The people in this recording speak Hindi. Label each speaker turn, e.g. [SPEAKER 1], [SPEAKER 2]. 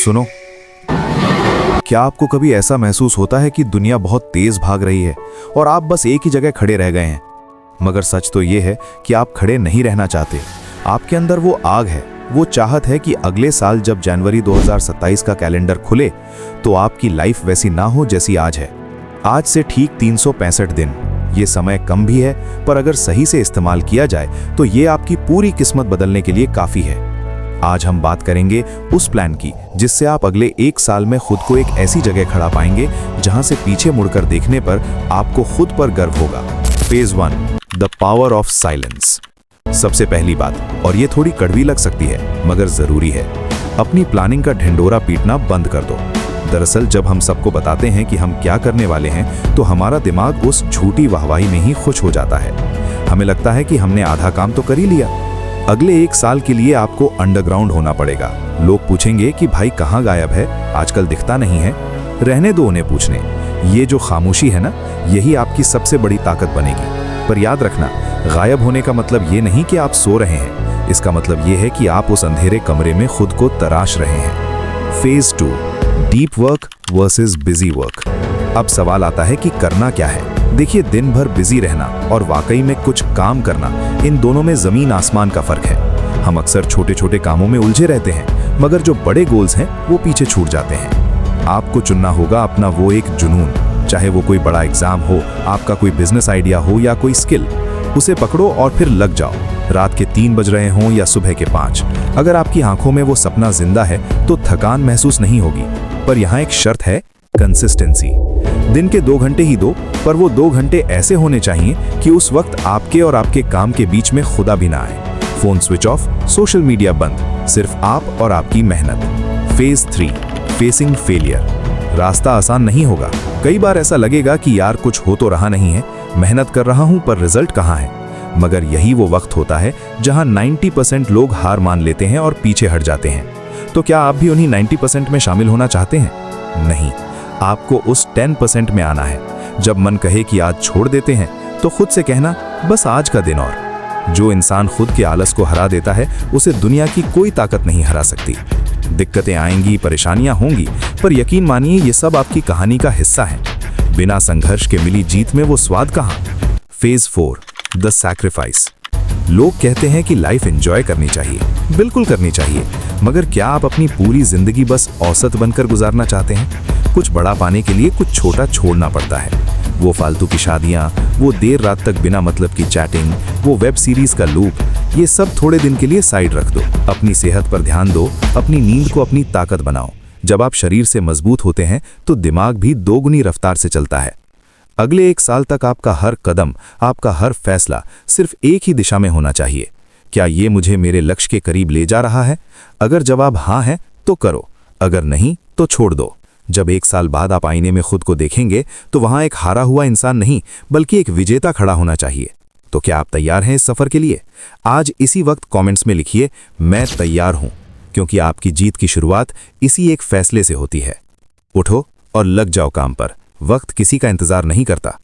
[SPEAKER 1] सुनो, क्या आपको कभी ऐसा महसूस होता है कि दुनिया बहुत तेज भाग रही है और आप बस एक ही जगह खड़े रह गए हैं? मगर सच तो ये है कि आप खड़े नहीं रहना चाहते। आपके अंदर वो आग है, वो चाहत है कि अगले साल जब जनवरी 2027 का कैलेंडर खुले तो आपकी लाइफ वैसी ना हो जैसी आज है। आज से ठीक 365 दिन। ये समय कम भी है, पर अगर सही से इस्तेमाल किया जाए तो ये आपकी पूरी किस्मत बदलने के लिए काफ़ी है। आज हम बात करेंगे उस प्लान की जिससे आप अगले एक साल में खुद को एक ऐसी जगह खड़ा पाएंगे जहां से पीछे मुड़कर देखने पर आपको खुद पर गर्व होगा। Phase 1, the power of silence. सबसे पहली बात, और ये थोड़ी कड़वी लग सकती है मगर जरूरी है, अपनी प्लानिंग का ढिंडोरा पीटना बंद कर दो। दरअसल जब हम सबको बताते हैं कि हम क्या करने वाले हैं तो हमारा दिमाग उस झूठी वाहवाही में ही खुश हो जाता है। हमें लगता है कि हमने आधा काम तो कर ही लिया। अगले एक साल के लिए आपको अंडरग्राउंड होना पड़ेगा। लोग पूछेंगे कि भाई कहाँ गायब है, आजकल दिखता नहीं है। रहने दो उन्हें पूछने। ये जो खामोशी है ना, यही आपकी सबसे बड़ी ताकत बनेगी। पर याद रखना, गायब होने का मतलब ये नहीं कि आप सो रहे हैं। इसका मतलब ये है कि आप उस अंधेरे कमरे में खुद को तराश रहे हैं। Phase 2, deep work versus busy work. अब सवाल आता है कि करना क्या है। देखिए, दिन भर बिजी रहना और वाकई में कुछ काम करना, इन दोनों में जमीन आसमान का फर्क है। हम अक्सर छोटे छोटे कामों में उलझे रहते हैं, मगर जो बड़े गोल्स हैं वो पीछे छूट जाते हैं। आपको चुनना होगा अपना वो एक जुनून, चाहे वो कोई बड़ा एग्जाम हो, आपका कोई बिजनेस आइडिया हो या कोई स्किल। उसे पकड़ो और फिर लग जाओ। रात के 3 बज रहे हों या सुबह के 5, अगर आपकी आंखों में वो सपना जिंदा है तो थकान महसूस नहीं होगी। पर यहाँ एक शर्त है, कंसिस्टेंसी। दिन के 2 घंटे ही दो, पर वो 2 घंटे ऐसे होने चाहिए कि उस वक्त आपके और आपके काम के बीच में खुदा भी ना आए। Phone switch off, social media बंद, सिर्फ आप और आपकी मेहनत। Phase 3, facing failure. रास्ता आसान नहीं होगा। कई बार ऐसा लगेगा कि यार कुछ हो तो रहा नहीं है, मेहनत कर रहा हूं पर रिजल्ट कहाँ है। मगर यही वो वक्त होता है जहां 90% लोग हार मान लेते हैं और पीछे हट जाते हैं। तो क्या आप भी उन्हीं 90% में शामिल होना चाहते हैं? नहीं, आपको उस 10% में आना है। जब मन कहे कि आज छोड़ देते हैं तो खुद से कहना, बस आज का दिन और। जो इंसान खुद के आलस को हरा देता है उसे दुनिया की कोई ताकत नहीं हरा सकती। दिक्कतें आएंगी, परेशानियां होंगी, पर यकीन मानिए ये सब आपकी कहानी का हिस्सा है। बिना संघर्ष के मिली जीत में वो स्वाद कहाँ। Phase 4, the sacrifice. लोग कहते हैं कि लाइफ एंजॉय करनी चाहिए, बिल्कुल करनी चाहिए, मगर क्या आप अपनी पूरी जिंदगी बस औसत बनकर गुजारना चाहते हैं? कुछ बड़ा पाने के लिए कुछ छोटा छोड़ना पड़ता है। वो फालतू की शादियां, वो देर रात तक बिना मतलब की चैटिंग, वो वेब सीरीज का लूप, ये सब थोड़े दिन के लिए साइड रख दो। अपनी सेहत पर ध्यान दो, अपनी नींद को अपनी ताकत बनाओ। जब आप शरीर से मजबूत होते हैं तो दिमाग भी दोगुनी रफ्तार से चलता है। अगले एक साल तक आपका हर कदम, आपका हर फैसला सिर्फ एक ही दिशा में होना चाहिए। क्या ये मुझे मेरे लक्ष्य के करीब ले जा रहा है? अगर जवाब हाँ है तो करो, अगर नहीं तो छोड़ दो। जब एक साल बाद आप आईने में खुद को देखेंगे तो वहां एक हारा हुआ इंसान नहीं बल्कि एक विजेता खड़ा होना चाहिए। तो क्या आप तैयार हैं इस सफर के लिए? आज इसी वक्त कमेंट्स में लिखिए, मैं तैयार हूं, क्योंकि आपकी जीत की शुरुआत इसी एक फैसले से होती है। उठो और लग जाओ काम पर। वक्त किसी का इंतजार नहीं करता।